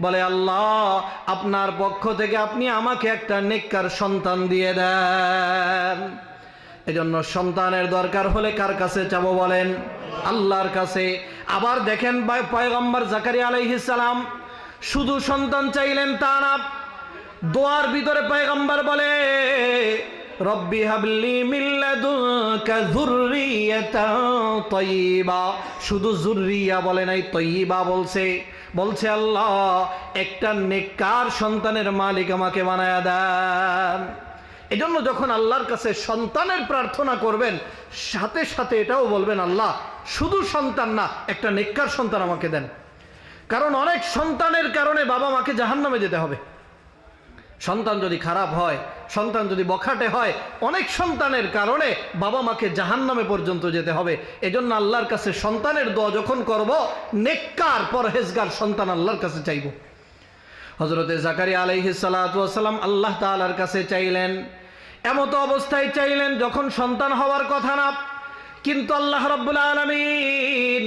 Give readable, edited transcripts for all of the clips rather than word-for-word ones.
বলে আল্লাহ আপনার পক্ষ থেকে আপনি আমাকে একটা নেককার সন্তান দিয়ে দেন। এজন্য সন্তানের দরকার হলে কার কাছে চাবো বলেন? আল্লাহর কাছে। আবার দেখেন পয়গম্বর জাকারিয়া আলাইহিস সালাম শুধু সন্তান চাইলেন তা না, দোয়ার ভিতরে পয়গম্বর বলে রব্বি হাবলি মিন লাদুনকা যুররিয়াতান তাইয়্যিবা। শুধু যুররিয়া বলে নাই, তাইয়্যিবা বলছে আল্লাহ একটা নেককার সন্তানের মালিক আমাকে বানায়া দেন। এজন্য যখন আল্লাহর কাছে সন্তানের প্রার্থনা করবেন সাথে সাথে এটাও বলবেন আল্লাহ শুধু সন্তান না, একটা নেককার সন্তান আমাকে দেন। কারণ অনেক সন্তানের কারণে বাবা মাকে জাহান্নামে যেতে হবে। সন্তান যদি খারাপ হয়, সন্তান যদি বখাটে হয়, অনেক সন্তানের কারণে বাবা মাকে জাহান্নামে পর্যন্ত যেতে হবে। এজন্য আল্লাহর কাছে সন্তানের দোয়া যখন করব, নেককার পরহেজগার সন্তান আল্লাহর কাছে চাইব। হযরতে জাকারিয়া আলাইহিস সালাতু ওয়াস সালাম আল্লাহ তাআলার কাছে চাইলেন, এমত অবস্থায় চাইলেন যখন সন্তান হওয়ার কথা না, কিন্তু আল্লাহ রাব্বুল আলামিন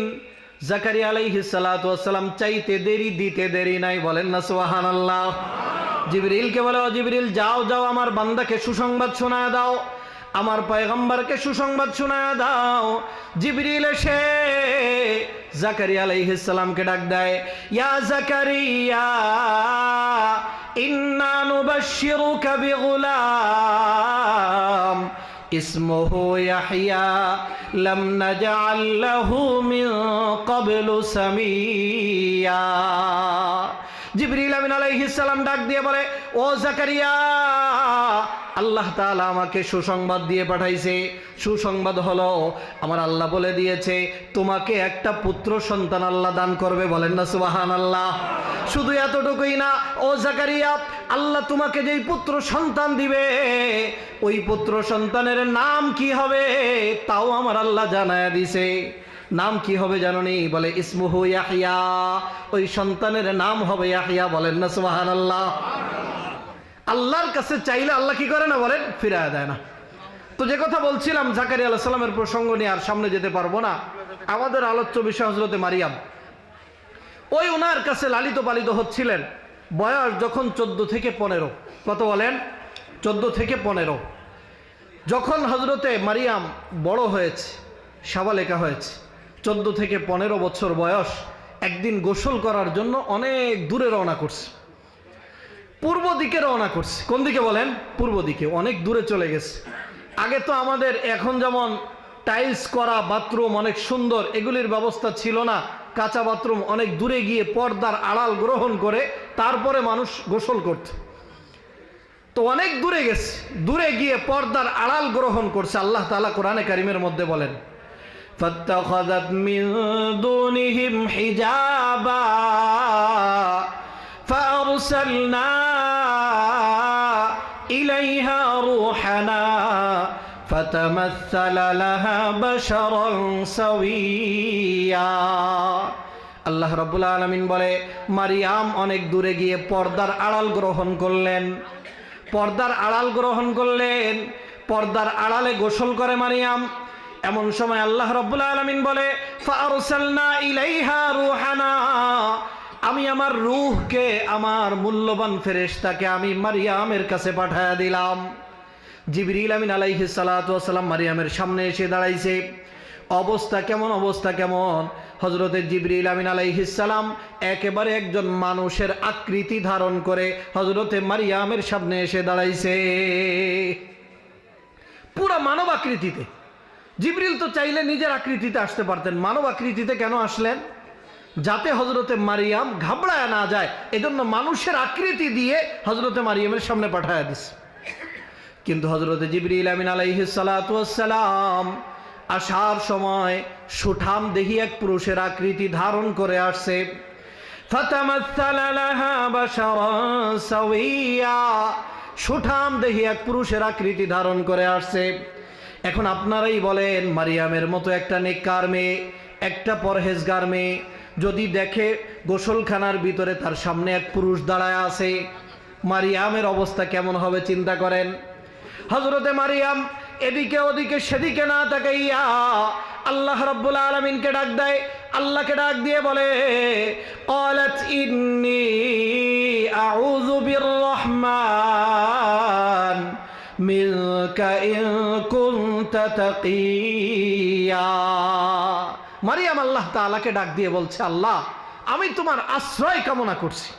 জাকারিয়া আলাইহিস সালাতু ওয়াস সালাম চাইতে দেরি দিতে দেরি নাই, বলেন না সুবহানাল্লাহ। জিবরিলকে বলে ও জিবরিল যাও যাও আমার বান্দাকে সুসংবাদ শোনায় দাও, আমার পয়গম্বরকে সুসংবাদ শোনায় দাও। জিবরিল এসে জাকারিয়া আলাইহিস সালামকে ডাক দেয়, ইয়া জাকারিয়া ইন্না নুবাশশিরুকা বিগুলাম ইসমুহু ইয়াহইয়া লাম নাজআল লাহু মিন ক্বাবলু সামিয়া। জিবরিল আমিন আলাইহিস সালাম ডাক দিয়ে বলে ও জাকারিয়া আল্লাহ তাআলা আমাকে সুসংবাদ দিয়ে পাঠাইছে। সুসংবাদ হলো আমার আল্লাহ বলে দিয়েছে তোমাকে একটা পুত্র সন্তান আল্লাহ দান করবে, বলেন না সুবহানাল্লাহ। শুধু এতটুকুই না, ও জাকারিয়া আল্লাহ তোমাকে যেই পুত্র সন্তান দিবে ওই পুত্র সন্তানের নাম কি হবে তাও আমার আল্লাহ জানায়া দিছে। নাম কি হবে জানোনি? বলে ইসমুহু ইয়াহইয়া, ওই সন্তানের নাম হবে ইয়াহইয়া, বলেন না সুবহানাল্লাহ। আল্লাহর কাছে চাইলে আল্লাহ কি করে না বলেন? ফিরায় দেয় না। তো যে কথা বলছিলাম জাকারিয়া আলাইহিস সালামের প্রসঙ্গ নিয়ে আর সামনে যেতে পারবো না। আমাদের আলোচ্য বিষয় হযরতে মারিয়াম। ওই ওনার কাছে লালিত পালিত হচ্ছিলেন, বয়স যখন 14 থেকে 15। কত বলেন? 14 থেকে 15। যখন হযরতে মারিয়াম বড় হয়েছে, সাবালেকা হয়েছে, 14 থেকে 15 বছর বয়স, একদিন গোসল করার জন্য অনেক দূরে রওনা করছে, পূর্ব দিকে রওনা করছে। কোন দিকে বলেন? পূর্ব দিকে। অনেক দূরে চলে গেছে। আগে তো আমাদের এখন যেমন টাইলস করা বাথরুম অনেক সুন্দর, এগুলির ব্যবস্থা ছিল না। কাঁচা বাথরুম, অনেক দূরে গিয়ে পর্দার আড়াল গ্রহণ করে তারপরে মানুষ গোসল করত। তো অনেক দূরে গেছে, দূরে গিয়ে পর্দার আড়াল গ্রহণ করছে। আল্লাহ তাআলা কোরআনে কারিমের মধ্যে বলেন فاتخذت من دونهم حجابا فأرسلنا إليها روحنا فتمثل لها بشرا سويا। আল্লাহ রাব্বুল আলামিন বলে মারিয়াম অনেক দূরে গিয়ে পর্দার আড়াল গ্রহণ করলেন, পর্দার আড়াল গ্রহণ করলেন, পর্দার আড়ালে গোসল করে মারিয়াম। এমন সময় আল্লাহ রাব্বুল আলামিন বলে ফাআরসালনা ইলাইহা রূহানা, আমি আমার রূহকে, আমার মূল্যবান ফেরেশতাকে আমি মারিয়ামের কাছে পাঠায়া দিলাম। জিবরিল আমিন আলাইহিস সালাতু ওয়াস সালাম মারিয়ামের সামনে এসে দাঁড়াইছে। অবস্থা কেমন? অবস্থা কেমন? হযরতে জিবরিল আমিন আলাইহিস সালাম একেবারে একজন মানুষের আকৃতি ধারণ করে হযরতে মারিয়ামের সামনে এসে দাঁড়াইছে, পুরো মানব আকৃতিতে। জিবরিল তো চাইলে নিজের আকৃতিতে আসতে পারতেন, মানব আকৃতিতে কেন আসলেন? যাতে হযরতে মারিয়াম ঘাবড়ায় না যায়, এজন্য মানুষের আকৃতি দিয়ে হযরতে মারিয়ামের সামনে পাঠায়া দিছে। কিন্তু হযরতে জিবরিল আমিন আলাইহিস সালাতু ওয়াস সালাম আসার সময় সুঠাম দেহি এক পুরুষের আকৃতি ধারণ করে আসছে। ফাতামাসসালা লাহা বাশারান সাওয়িয়া, সুঠাম দেহি এক পুরুষের আকৃতি ধারণ করে আসছে। এখন আপনারাই বলেন, মারিয়ামের মতো একটা নেককার মেয়ে, একটা পরহেজগার মেয়ে যদি দেখে গোসলখানার ভিতরে তার সামনে এক পুরুষ দাঁড়ায় আছে, মারিয়ামের অবস্থা কেমন হবে চিন্তা করেন। হযরতে মারিয়াম এদিকে ওদিকে সেদিকে না তাকাইয়া আল্লাহ রাব্বুল আলামিনকে ডাক দেয়। আল্লাহকে ডাক দিয়ে বলে ক্বালাত ইন্নী তাকিয়া। মারিয়াম আল্লাহ তাআলাকে ডাক দিয়ে বলছে, আল্লাহ আমি তোমার আশ্রয় কামনা করছি।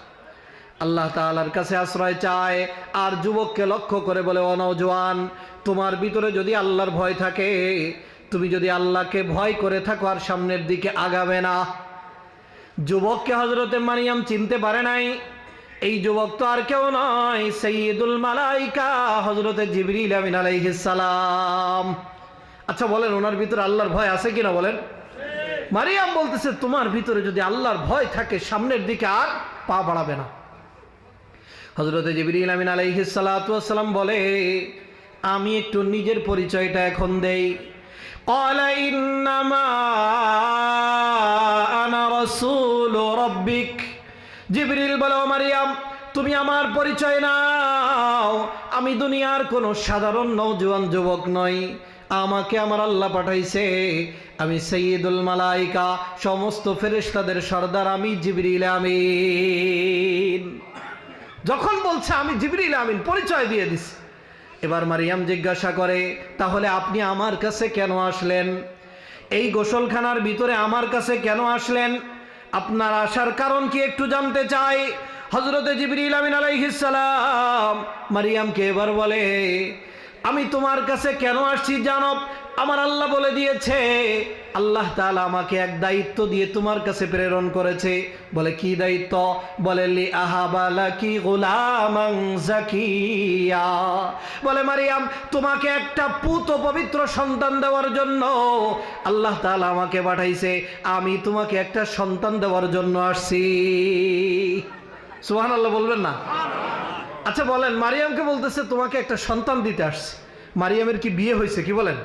আল্লাহ তাআলার কাছে আশ্রয় চায়। আর যুবককে লক্ষ্য করে বলে, ও নওজোয়ান, তোমার ভিতরে যদি আল্লাহর ভয় থাকে, তুমি যদি আল্লাহকে ভয় করে থাকো আর সামনের দিকে আগাবে না। যুবককে হযরতে মারিয়াম চিনতে পারে নাই। এই যুবক তো আর কেউ নয়, সাইয়্যিদুল মালাইকা হযরতে জিবরিল আমিন আলাইহিস সালাম। আচ্ছা বলেন, ওনার ভিতরে আল্লাহর ভয় আছে কিনা বলেন? মারিয়াম বলতেছে, তোমার ভিতরে যদি আল্লাহর ভয় থাকে, সামনের দিকে আর পা বাড়াবে না। হযরতে জিবরিল আমিন আলাইহিস সালাতু ওয়াস সালাম বলে, আমি একটু নিজের পরিচয়টা এখন দেই। ক্বালা ইন্নামা আনা রাসূলু রাব্বিক। জিবরিল বলে, ও মারিয়াম, তুমি আমার পরিচয় নাও। আমি দুনিয়ার কোনো সাধারণ নওজোয়ান যুবক নই, আমাকে আমার আল্লাহ পাঠাইছে। আমি সাইয়্যিদুল মালাইকা, সমস্ত ফেরেশতাদের সর্দার, আমি জিবরিল আমিন। যখন বলছে আমি জিবরিল আমিন, পরিচয় দিয়ে দিছে। এবার মারিয়াম জিজ্ঞাসা করে, তাহলে আপনি আমার কাছে কেন আসলেন? এই গোসলখানার ভিতরে আমার কাছে কেন আসলেন? আপনার আসার কারণ কি একটু জানতে চাই। হযরতে জিবরিল আমিন আলাইহিস সালাম মারিয়ামকে এবার বলে, আমি তোমার কাছে কেন আসছি জানো? আমার আল্লাহ বলে দিয়েছে, আল্লাহ তাআলা আমাকে এক দায়িত্ব দিয়ে তোমার কাছে প্রেরণ করেছে। বলে, কি দায়িত্ব? বলে, লি আহাবালাকি গুলামান জাকিয়া। বলে, মারিয়াম, তোমাকে একটা পুত পবিত্র সন্তান দেওয়ার জন্য আল্লাহ তাআলা আমাকে পাঠাইছে। আমি তোমাকে একটা সন্তান দেওয়ার জন্য আসছি। সুবহানাল্লাহ বলবেন না? আচ্ছা বলেন, মারিয়ামকে বলতেছে তোমাকে একটা সন্তান দিতে আসছে। মারিয়ামের কি বিয়ে হয়েছে? কি বলেন?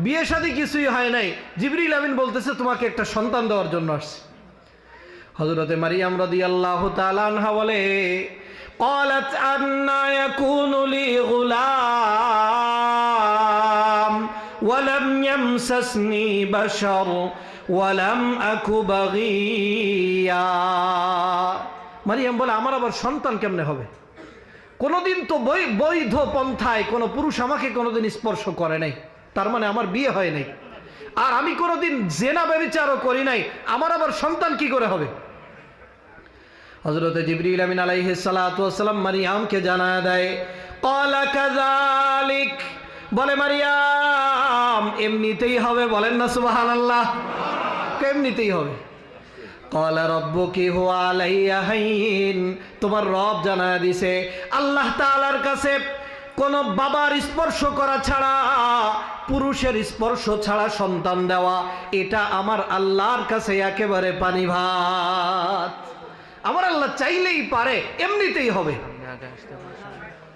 বিয়ে শাদী কিছুই হয় নাই। জিবরিল আমিন বলতেছে তোমাকে একটা সন্তান দেওয়ার জন্য আসছে। হযরতে মারিয়াম রাদিয়াল্লাহু তাআলা আনহা বলে, ক্বালাত আন্না ইয়াকুনু লি গুলাম ওয়া লাম ইয়ামসাসনি বাশার ওয়া লাম আকু বাগিয়া। মারিয়াম বলে, আমার আবার সন্তান কেমনে হবে? কোনোদিন তো বৈধ পন্থায় কোনো পুরুষ আমাকে কোনোদিন স্পর্শ করে নাই, তার মানে আমার বিয়ে হয় নাই। আর আমি কোনোদিন জেনা ব্যভিচারও করি নাই, আমার আবার সন্তান কি করে হবে? হযরতে জিবরিল আমিন আলাইহিস সালাতু ওয়াস সালাম মারিয়ামকে জানায় দেয়, ক্বালা কাযালিক। বলে, মারিয়াম এমনিতেই হবে। বলেন না সুবহানাল্লাহ? এমনিতেই হবে। ক্বালা রাব্বুকি হুয়া আলাইয়া হাইয়িন। তোমার রব জানায় দিছে, আল্লাহ তাআলার কাছে কোন বাবার স্পর্শ করা ছাড়া, পুরুষের স্পর্শ ছাড়া সন্তান দেওয়া, এটা আমার আল্লাহর কাছে একেবারে পানি ভাত। আমার আল্লাহ চাইলেই পারে, এমনিতেই হবে।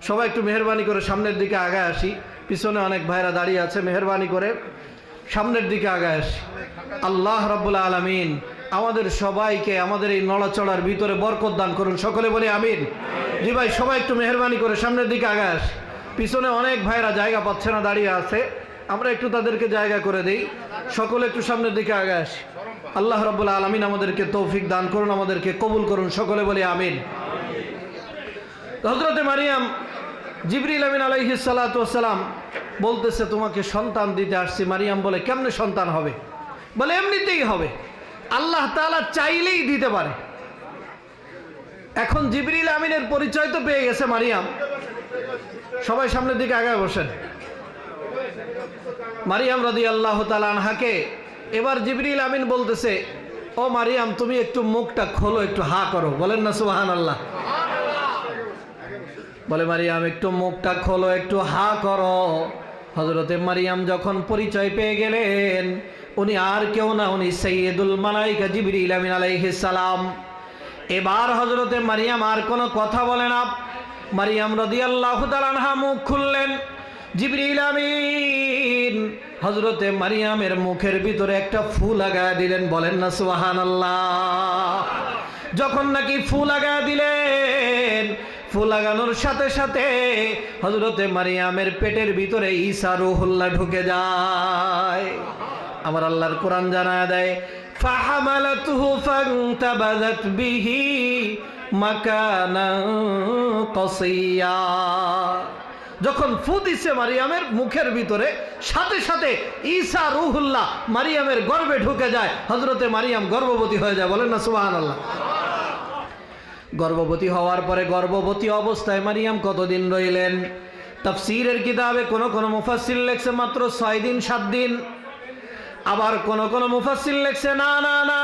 সবাই একটু মেহেরবানি করে সামনের দিকে আগায় আসি। পিছনে অনেক ভাইরা দাঁড়িয়ে আছে, মেহেরবানি করে সামনের দিকে আগায় আসি। আল্লাহ রাব্বুল আলামিন আমাদের সবাইকে আমাদের এই নড়াচড়ার ভিতরে বরকত দান করুন। সকলে বলি আমিন। জি ভাই, সবাই একটু মেহেরবানি করে সামনের দিকে আগায় আসি। পিছনে অনেক ভাইরা জায়গা পাচ্ছে না, দাঁড়িয়ে আছে, আমরা একটু তাদেরকে জায়গা করে দিই। সকলে একটু সামনের দিকে আগায় আসি। আল্লাহ রাব্বুল আলামিন আমাদেরকে তৌফিক দান করুন, আমাদেরকে কবুল করুন। সকলে বলি আমিন। হযরতে মারিয়াম জিবরিল আমিন আলাইহিস সালাতু ওয়াস সালাম বলতেছে তোমাকে সন্তান দিতে আসছি। মারিয়াম বলে, কেমনে সন্তান হবে? বলে, এমনিতেই হবে, আল্লাহ তাআলা চাইলেই দিতে পারে। এখন জিবরিল আমিনের পরিচয় তো পেয়ে গেছে মারিয়াম। সবাই সামনের দিকে আগায় বসেন। মারিয়াম রাদিয়াল্লাহু তাআলা আনহাকে এবার জিবরিল আমিন বলতেছে, ও মারিয়াম, তুমি একটু মুখটা খোলো, একটু হা করো। বলেন না সুবহানাল্লাহ? বলে, মারিয়াম একটু মুখটা খোলো, একটু হা করো। হযরতে মারিয়াম যখন পরিচয় পেয়ে গেলেন, উনি আর কেউ না, উনি সাইয়্যিদুল মালাইকা জিবরিল আমিন আলাইহিস সালাম। এবার হযরতে মারিয়াম আর কোনো কথা বলে না। মারিয়াম রাদিয়াল্লাহু তাআলা আনহা মুখ খুললেন। জিবরিল আমিন হযরতে মারিয়ামের মুখের ভিতরে একটা ফু লাগায় দিলেন। বলেন না সুবহানাল্লাহ? যখন নাকি ফু লাগায় দিলেন, ফু লাগানোর সাথে সাথে হযরতে মারিয়ামের পেটের ভিতরে ঈসা রূহুল্লাহ ঢুকে যায়। আমার আল্লাহর কোরআন জানায় দেয়, ফাহামালাতুহু ফান্তাবাযাত বিহি মাকানান কাসিয়া। যখন ফু দিছে মারিয়ামের মুখের ভিতরে, সাথে সাথে ঈসা রূহুল্লাহ মারিয়ামের গর্ভে ঢুকে যায়, হযরতে মারিয়াম গর্ভবতী হয়ে যায়। বলেন না সুবহানাল্লাহ। গর্ভবতী হওয়ার পরে গর্ভবতী অবস্থায় মারিয়াম কতদিন রইলেন? তাফসীরের কিতাবে কোন কোন মুফাসসির লেখছে মাত্র 6 দিন 7 দিন, আবার কোন কোন মুফাসসির লেখছে না না না,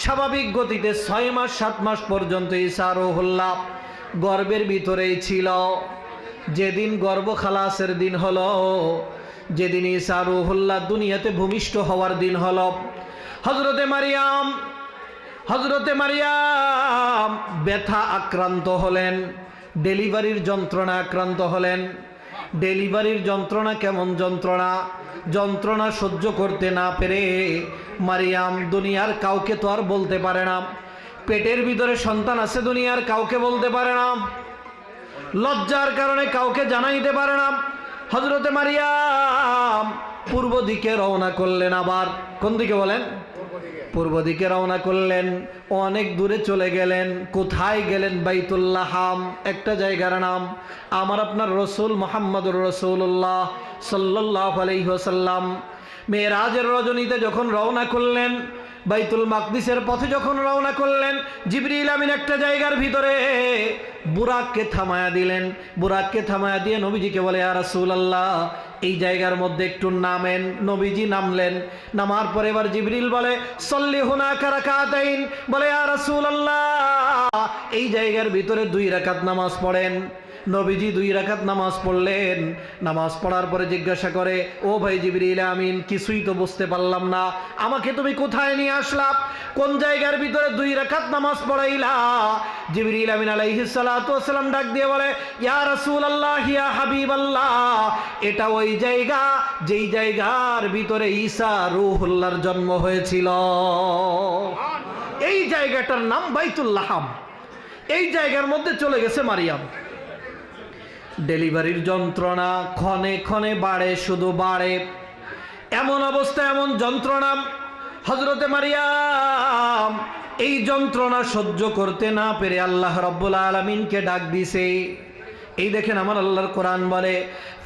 স্বাভাবিক গতিতে 6 মাস 7 মাস পর্যন্ত ঈসা রূহুল্লাহ গর্ভের ভিতরেই ছিল। যেদিন গর্ভ খালাসের দিন হলো, যেদিন ঈসা রূহুল্লাহ দুনিয়াতে ভূমিষ্ঠ হওয়ার দিন হলো, হযরতে মারিয়াম ব্যথা আক্রান্ত হলেন, ডেলিভারির যন্ত্রণা আক্রান্ত হলেন। ডেলিভারির যন্ত্রণা কেমন যন্ত্রণা? যন্ত্রণা সহ্য করতে না পেরে মারিয়াম দুনিয়ার কাউকে তো আর বলতে পারে না, পেটের ভিতরে সন্তান আছে দুনিয়ার কাউকে বলতে পারে না, লজ্জার কারণে কাউকে জানাইতে পারে না। হযরতে মারিয়াম পূর্ব দিকে রওনা করলেন। আবার কোন দিকে বলেন? পূর্ব দিকে রওনা করলেন, অনেক দূরে চলে গেলেন। কোথায় গেলেন? বাইতুল্লাহাম, একটা জায়গার নাম। আমার আপনার রসুল মুহাম্মদুর রাসূলুল্লাহ সাল্লাল্লাহু আলাইহি ওয়াসাল্লাম মেরাজের রজনীতে যখন রওনা করলেন, বাইতুল মাকদিসের পথে যখন রওনা করলেন, জিবরিল আমিন একটা জায়গার ভিতরে বুরাককে থামায়া দিলেন। বুরাককে থামায়া দিয়ে নবীজিকে বলে, ইয়া রাসূলুল্লাহ, এই জায়গার মধ্যে একটু নামেন। নবীজি নামলেন। নামার পরে এবার জিবরিল বলে, সল্লি হুনাকা রাকাতাইন। বলে, ইয়া রাসূলুল্লাহ, এই জায়গার ভিতরে 2 রাকাত নামাজ পড়েন। নবীজি 2 রাকাত নামাজ পড়লেন। নামাজ পড়ার পরে জিজ্ঞাসা করে, ও ভাই জিবরিল আমিন, কিছুই তো বুঝতে পারলাম না, আমাকে তুমি কোথায় নিয়ে আসলা? কোন জায়গার ভিতরে 2 রাকাত নামাজ পড়াইলা? জিবরিল আমিন আলাইহিস সালাতু ওয়াস সালাম ডাক দিয়ে বলে, ইয়া রাসূলুল্লাহ, ইয়া হাবিবাল্লাহ, এটা ওই জায়গা যেই জায়গার ভিতরে ঈসা রূহুল্লাহর জন্ম হয়েছিল। এই জায়গাটার নাম বাইতুল্লাহাম। এই জায়গার মধ্যে চলে গেছে মারিয়াম। ডেলিভারির যন্ত্রণা ক্ষণে ক্ষণে বাড়ে, শুধু বাড়ে। এমন অবস্থা, এমন যন্ত্রণা, হযরতে মারিয়াম এই যন্ত্রণা সহ্য করতে না পেরে আল্লাহ রাব্বুল আলামিনকে ডাক দিছে। এই দেখেন আমার আল্লাহর কোরআন বলে,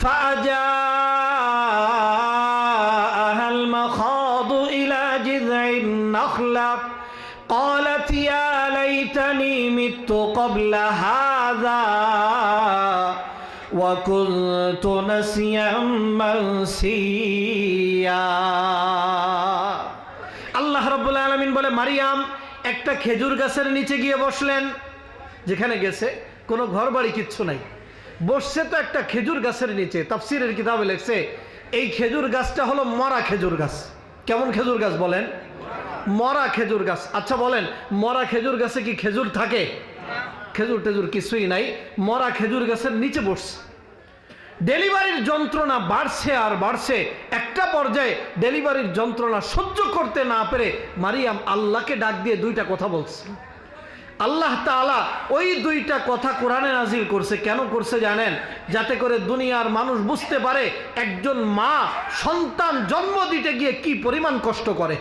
ফাজাআহাল মাখাদু ইলা জিযইন নাখলা قالت يا ليتني مت قبل هذا وكنت نسيا منسيا। আল্লাহ রাব্বুল আলামিন বলে, মারিয়াম একটা খেজুর গাছের নিচে গিয়ে বসলেন। যেখানে গেছে কোনো ঘর বাড়ি কিচ্ছু নাই, বসছে তো একটা খেজুর গাছের নিচে। তাফসীরের কিতাবে লেখছে এই খেজুর গাছটা হলো মরা খেজুর গাছ। কেমন খেজুর গাছ বলেন? মরা খেজুর গাছ। আচ্ছা বলেন, মরা খেজুর গাছে কি খেজুর থাকে? খেজুর টেজুর কিছুই নাই, মরা খেজুর গাছের নিচে বসছে। ডেলিভারির যন্ত্রণা বাড়ছে আর বাড়ছে। একটা পর্যায়ে ডেলিভারির যন্ত্রণা সহ্য করতে না পেরে মারিয়াম আল্লাহকে ডাক দিয়ে 2টা কথা বলছে। আল্লাহ তাআলা ওই 2টা কথা কোরআনে নাজিল করছে। কেন করছে জানেন? যাতে করে দুনিয়ার মানুষ বুঝতে পারে একজন মা সন্তান জন্ম দিতে গিয়ে কি পরিমাণ কষ্ট করে।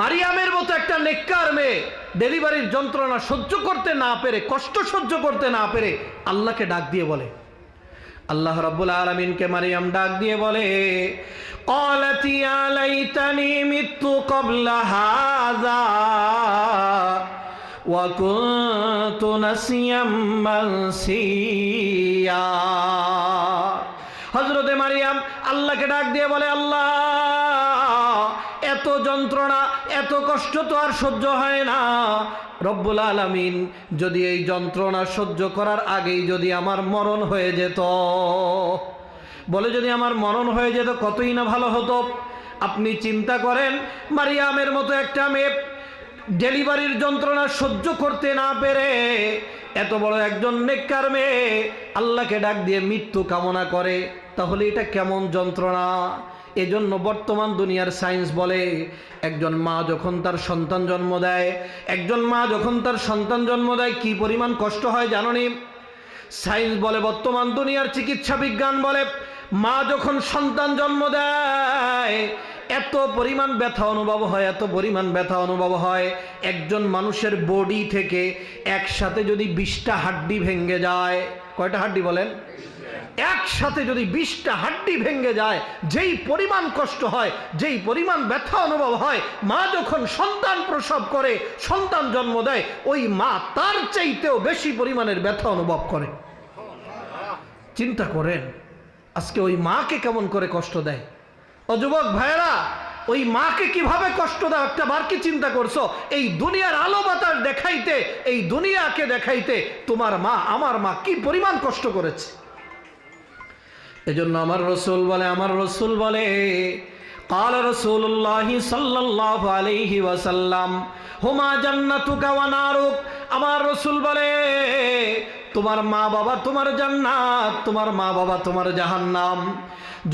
মারিয়ামের মতো একটা নেককার মেয়ে ডেলিভারির যন্ত্রণা সহ্য করতে না পেরে, কষ্ট সহ্য করতে না পেরে আল্লাহকে ডাক দিয়ে বলে, আল্লাহ রাব্বুল আলামিনকে মারিয়াম ডাক দিয়ে বলে, قالت يا ليتني مت قبل هذا وكنت نسيا منسيا। হযরতে মারিয়াম আল্লাহকে ডাক দিয়ে বলে, আল্লাহ, এত যন্ত্রণা এত কষ্ট তো আর সহ্য হয় না। রব্বুল আলামিন, যদি এই যন্ত্রণা সহ্য করার আগেই যদি আমার মরণ হয়ে যেত, বলে যদি আমার মরণ হয়ে যেত কতই না ভালো হতো। আপনি চিন্তা করেন, মারিয়ামের মতো একটা মেয়ে ডেলিভারির যন্ত্রণা সহ্য করতে না পেরে, এত বড় একজন নেককার মেয়ে আল্লাহকে ডাক দিয়ে মৃত্যু কামনা করে, তাহলে এটা কেমন যন্ত্রণা। এজন্য বর্তমান দুনিয়ার সায়েন্স বলে, একজন মা যখন তার সন্তান জন্ম দেয়, একজন মা যখন তার সন্তান জন্ম দেয় কি পরিমাণ কষ্ট হয় জানোনি? সায়েন্স বলে, বর্তমান দুনিয়ার চিকিৎসা বিজ্ঞান বলে, মা যখন সন্তান জন্ম দেয় এত পরিমাণ ব্যথা অনুভব হয়, এত পরিমাণ ব্যথা অনুভব হয়। একজন মানুষের বডি থেকে একসাথে যদি 20টা হাড্ডি ভেঙে যায়, কয়টা হাড্ডি বলেন? একসাথে যদি 20টা হাড্ডি ভেঙে যায়, যেই পরিমাণ কষ্ট হয়, যেই পরিমাণ ব্যথা অনুভব হয়, মা যখন সন্তান প্রসব করে, সন্তান জন্ম দেয়, ওই মা তার চাইতেও বেশি পরিমাণের ব্যথা অনুভব করে। চিন্তা করেন আজকে ওই মাকে কেমন করে কষ্ট দেয়। ও যুবক ভাইয়েরা, ওই মাকে কিভাবে কষ্ট দেয় একটা বার কি চিন্তা করছো? এই দুনিয়ার আলো বাতাস দেখাইতে, এই দুনিয়াকে দেখাইতে তোমার মা আমার মা কি পরিমাণ কষ্ট করেছে। এজন্য আমার রসুল বলে قال رسول الله صلى الله عليه وسلم হুমা জান্নাতুকা ওয়া নারুক। আমার রসুল বলে তোমার মা বাবা তোমার জান্নাত, তোমার মা বাবা তোমার জাহান্নাম।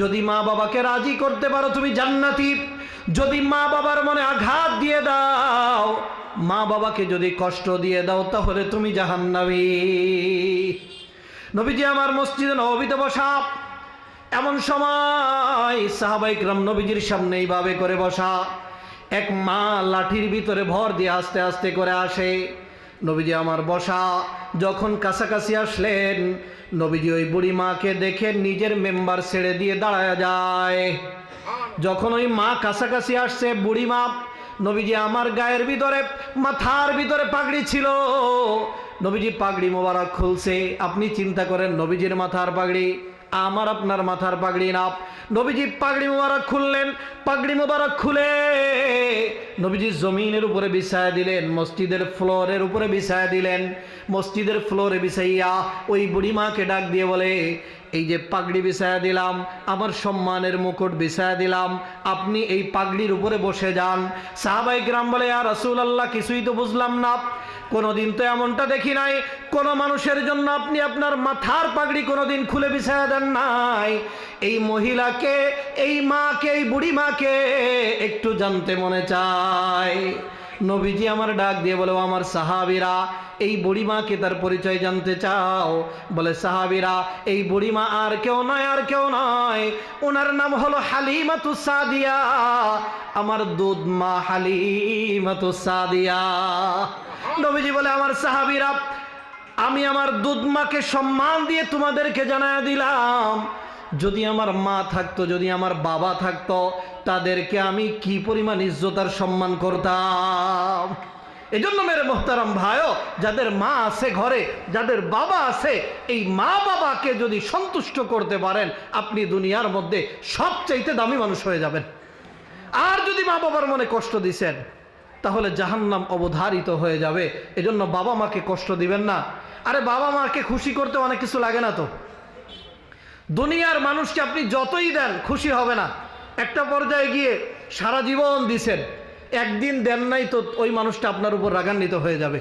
যদি মা বাবাকে রাজি করতে পারো তুমি জান্নাতি, যদি মা বাবার মনে আঘাত দিয়ে দাও, মা বাবাকে যদি কষ্ট দিয়ে দাও, তাহলে তুমি জাহান্নামী। নবীজি আমার মসজিদে নববীতে বসা, এমন সময় সাহাবায়ে কেরাম নবীজির সামনে এইভাবে করে বসা, এক মা লাঠির ভিতরে ভর দিয়ে আস্তে আস্তে করে আসে। নবীজি আমার বসা, যখন কাছাকাছি আসলেন, নবীজি ওই বুড়ি মাকে দেখে নিজের মেম্বার ছেড়ে দিয়ে দাঁড়ায় যায়। যখন ওই মা কাছাকাছি আসছে, বুড়ি মা, নবীজি আমার গায়ের ভিতরে, মাথার ভিতরে পাগড়ি ছিল, নবীজি পাগড়ি মোবারক খুলছে। আপনি চিন্তা করেন নবীজির মাথার পাগড়ি, আমার আপনার মাথার পাগড়ি না। নবীজি পাগড়ি মোবারক খুললেন, পাগড়ি মোবারক খুলে নবীজি জমিনের উপরে বিছায়া দিলেন, মসজিদের ফ্লোরের উপরে বিছায়া দিলেন। মসজিদের ফ্লোরে বিছাইয়া ওই বুড়ি মাকে ডাক দিয়ে বলে, এই যে পাগড়ি বিছায়া দিলাম, আমার সম্মানের মুকুট বিছায়া দিলাম, আপনি এই পাগড়ির উপরে বসে যান। সাহাবায়ে কেরাম বলে, ইয়া রাসূলুল্লাহ, কিছুই তো বুঝলাম না, কোনোদিন তো এমনটা দেখি নাই, কোন মানুষের জন্য আপনি আপনার মাথার পাগড়ি কোনোদিন খুলে বিছায়া দেন নাই। এই মহিলাকে, এই মাকে, এই বুড়ি মাকে একটু জানতে মনে চায়। নবীজি আমার ডাক দিয়ে বলে, আমার সাহাবীরা, এই বুড়ি মাকে তার পরিচয় জানতে চাও? বলে, সাহাবীরা, এই বুড়ি মা আর কেউ নয়, আর কেউ নয়, ওনার নাম হলো হালিমাতুস সাদিয়া, আমার দুধ মা হালিমাতুস সাদিয়া। নবীজি বলে, আমার সাহাবীরা, আমি আমার দুধ মাকে সম্মান দিয়ে তোমাদেরকে জানায় দিলাম, যদি আমার মা থাকতো, যদি আমার বাবা থাকতো, তাদেরকে আমি কি পরিমাণ ইজ্জত আর সম্মান করতাম। এজন্য মেরে মোহতারাম ভাইও, যাদের মা আছে ঘরে, যাদের বাবা আছে, এই মা বাবাকে যদি সন্তুষ্ট করতে পারেন, আপনি দুনিয়ার মধ্যে সবচাইতে দামি মানুষ হয়ে যাবেন। আর যদি মা বাবার মনে কষ্ট দিছেন, তাহলে জাহান্নাম অবধারিত হয়ে যাবে। এজন্য বাবা মাকে কষ্ট দিবেন না। আরে বাবা মাকে খুশি করতে অনেক কিছু লাগে না তো। দুনিয়ার মানুষকে আপনি যতই দেন খুশি হবে না। একটা পর্যায়ে গিয়ে সারা জীবন দিছেন, একদিন দেন নাই তো ওই মানুষটা আপনার উপর রাগান্বিত হয়ে যাবে।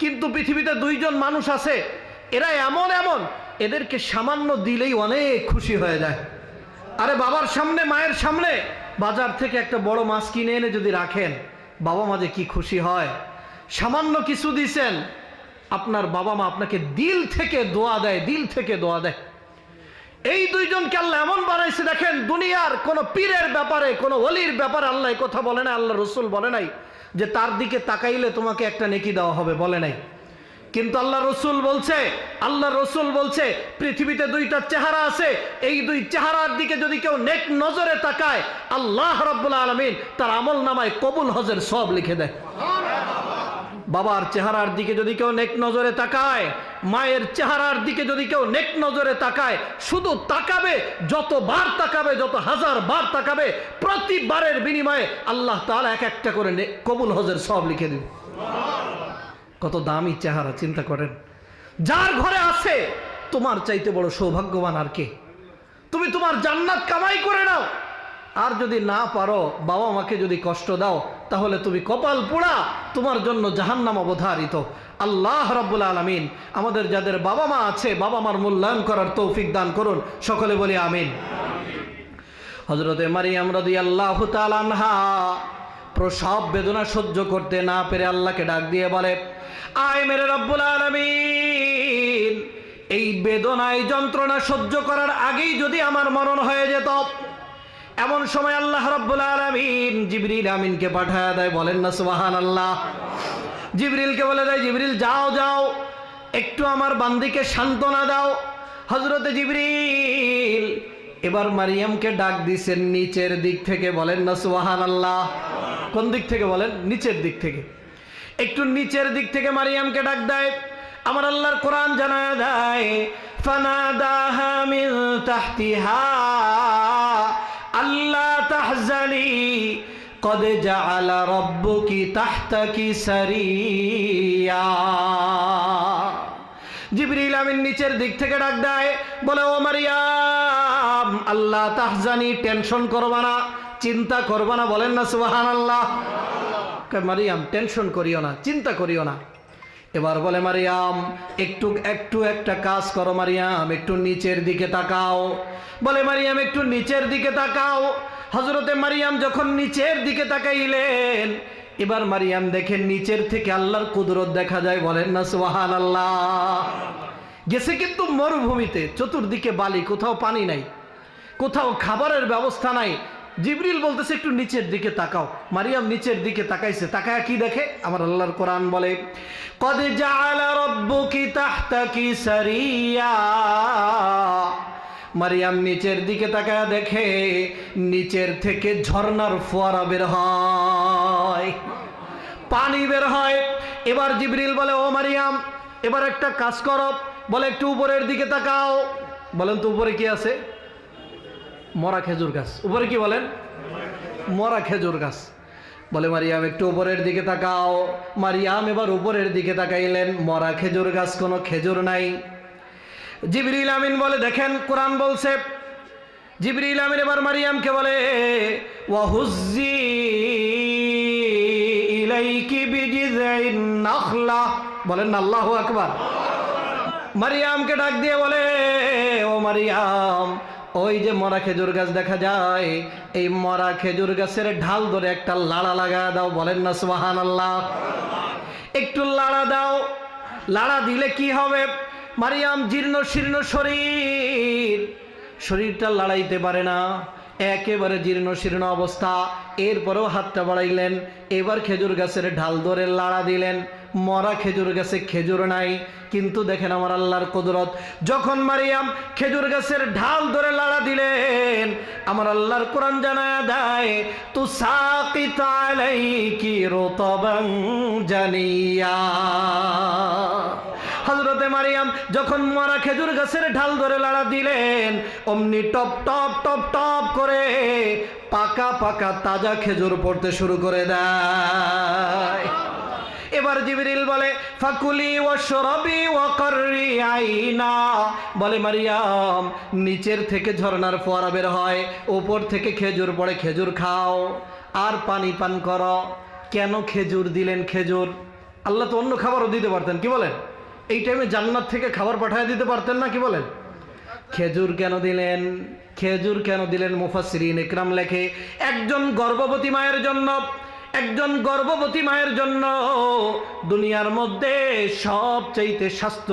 কিন্তু পৃথিবীতে দুইজন মানুষ আছে, এরা এমন এদেরকে সামান্য দিলেই অনেক খুশি হয়ে যায়। আরে বাবার সামনে, মায়ের সামনে বাজার থেকে একটা বড় মাছ কিনে এনে যদি রাখেন, বাবা মা যে কি খুশি হয়। সামান্য কিছু দিছেন, আপনার বাবা মা আপনাকে দিল থেকে দোয়া দেয়, দিল থেকে দোয়া দেয়। এই দুইজনকে আল্লাহ এমন বানাইছে, দেখেন, দুনিয়ার কোন পীরের ব্যাপারে, কোন ওলির ব্যাপারে আল্লাহ কথা বলে নাই, আল্লাহ রসুল বলে নাই যে তার দিকে তাকাইলে তোমাকে একটা নেকি দেওয়া হবে, বলে নাই। কিন্তু আল্লাহ রসুল বলছে পৃথিবীতে দুইটা চেহারা আছে, এই দুই চেহারার দিকে যদি কেউ নেক নজরে তাকায়, আল্লাহ রাব্বুল আলামিন তার আমল নামায় কবুল হজের সওয়াব লিখে দেয়। বাবার চেহারার দিকে যদি কেউ নেক নজরে তাকায়, মায়ের চেহারার দিকে যদি কেউ নেক নজরে তাকায়, শুধু তাকাবে, যতবার তাকাবে, যত হাজার বার তাকাবে, প্রতিবারের বিনিময়ে আল্লাহ তাআলা এক একটা করে কবুল হজের সওয়াব লিখে দিবে। কত দামি চেহারা, চিন্তা করেন। যার ঘরে আছে, তোমার চাইতে বড় সৌভাগ্যবান আর কে? তুমি তোমার জান্নাত কামাই করে নাও, আর যদি না পারো, বাবা মাকে যদি কষ্ট দাও, তাহলে তুমি কপাল পোড়া, তোমার জন্য জাহান্নাম অবধারিত। আল্লাহ রাব্বুল আলামিন আমাদের যাদের বাবা মা আছে, বাবা মার মূল্যায়ন করার তৌফিক দান করুন। সকলে বলি আমিন। হযরতে মারিয়াম রাদিয়াল্লাহু তাআলা আনহা প্রসব বেদনা সহ্য করতে না পেরে আল্লাহকে ডাক দিয়ে বলে, আয় মেরে রব্বুল আলামিন, এই বেদনায় যন্ত্রণা সহ্য করার আগেই যদি আমার মরণ হয়ে যেত। এমন সময় আল্লাহ রাব্বুল আলামিন জিবরিল আমিনকে পাঠায় দেয়, বলেন না সুবহানাল্লাহ। জিবরিলকে বলে দেয়, জিবরিল যাও, একটু আমার বান্দিকে সান্ত্বনা দাও। হযরতে জিবরিল এবার মারিয়ামকে ডাক দিছেন নিচের দিক থেকে, বলেন না সুবহানাল্লাহ। কোন দিক থেকে বলেন? নিচের দিক থেকে। একটু নিচের দিক থেকে মারিয়ামকে ডাক দেয়। আমার আল্লাহর কোরআন জানায় দেয়, ফানাদাহা মিন তাহতিহা আল্লা তাহজানি কদ জাআলা রাব্বুকি তাহতাকি সারিয়া। জিবরিল আমিন নিচের দিক থেকে ডাক দেয়, বলে ও মারিয়াম আল্লাহ তাহজানি, টেনশন করবা না, চিন্তা করবা না, বলেন না সুবহানাল্লাহ। মারিয়াম টেনশন করিও না, চিন্তা করিও না। এবার বলে মারিয়াম একটু একটা কাজ করো মারিয়াম, একটু নিচের দিকে তাকাও। বলে মারিয়াম একটু নিচের দিকে তাকাও। হযরতে মারিয়াম যখন নিচের দিকে তাকাইলেন, এবার মারিয়াম দেখেন নিচের থেকে আল্লাহর কুদরত দেখা যায়, বলেন না সুবহানাল্লাহ। গেছে কিন্তু মরুভূমিতে, চতুর্দিকে বালি, কোথাও পানি নাই, কোথাও খাবারের ব্যবস্থা নাই। জিবরিল বলতেছে একটু নিচের দিকে তাকাও। মারিয়াম নিচের দিকে তাকাইছে, তাকায় কি দেখে? আমার আল্লাহর কোরআন বলে, কদ জাআলা রাব্বুকি তাহতাকি সারিয়া। মারিয়াম নিচের দিকে তাকায় দেখে নিচের থেকে ঝর্ণার ফোয়ারা বের হয়, পানি বের হয়। এবার জিবরিল বলে ও মারিয়াম এবার একটা কাজ করো, বলে একটু উপরের দিকে তাকাও। বলেন তো উপরে কি আছে? মরা খেজুর গাছ। উপরে কি বলেন? মরা খেজুর গাছ। বলে মারিয়াম একটু উপরের দিকে তাকাও। মারিয়াম এবার উপরের দিকে তাকাইলেন, মরা খেজুর গাছ, কোনো খেজুর নাই। জিবরিল আমিন বলে দেখেন কোরআন বলছে, জিবরিল আমিন এবার মারিয়ামকে বলে ওয়াহুজ্জি ইলাইকি বিজিযাইন নাখলা, বলেন না আল্লাহু আকবার। মারিয়ামকে ডাক দিয়ে বলে ও মারিয়াম, ওই যে মরা খেজুর গাছ দেখা যায়, এই মরা খেজুর গাছের ঢাল ধরে একটা লাড়া লাগা দাও, বলেন না সুবহানাল্লাহ। একটু লাড়া দাও। লাড়া দিলে কি হবে? মারিয়াম জীর্ণ শীর্ণ শরীরটা লাড়াইতে পারে না, একেবারে জীর্ণ শীর্ণ অবস্থা। এরপরেও হাতটা বাড়াইলেন, এবার খেজুর গাছের ঢাল ধরে লাড়া দিলেন। মরা খেজুর গাছে খেজুর নাই, কিন্তু দেখেন আমার আল্লাহর কুদরত। যখন মারিয়াম খেজুর গাছের ঢাল ধরে লাড়া দিলেন, আমার আল্লাহর কোরআন জানায়া দেয়, তুসাকিত আলাইকি রুতবান জানিয়া। হযরতে মারিয়াম যখন মরা খেজুর গাছের ঢাল ধরে লাড়া দিলেন, অমনি টপ টপ টপ টপ করে পাকা পাকা তাজা খেজুর পড়তে শুরু করে দেয়। এবার জিবরিল বলে ফাকুলি ওয়াশরাবি ওয়াকাররি আইনা। বলে মারিয়াম নিচের থেকে ঝর্ণার ফোয়ারা বের হয়, উপর থেকে খেজুর পড়ে, খেজুর খাও আর পানি পান করো। কেন খেজুর দিলেন? খেজুর আল্লাহ তো অন্য খাবারও দিতে পারতেন, কি বলেন? এই টাইমে জান্নাত থেকে খাবার পাঠিয়ে দিতে পারতেন না, কি বলেন? খেজুর কেন দিলেন? খেজুর কেন দিলেন? মুফাসসিরিন ইকরাম লেখে একজন গর্ভবতী মায়ের জন্য দুনিয়ার মধ্যে সবচাইতে স্বাস্থ্য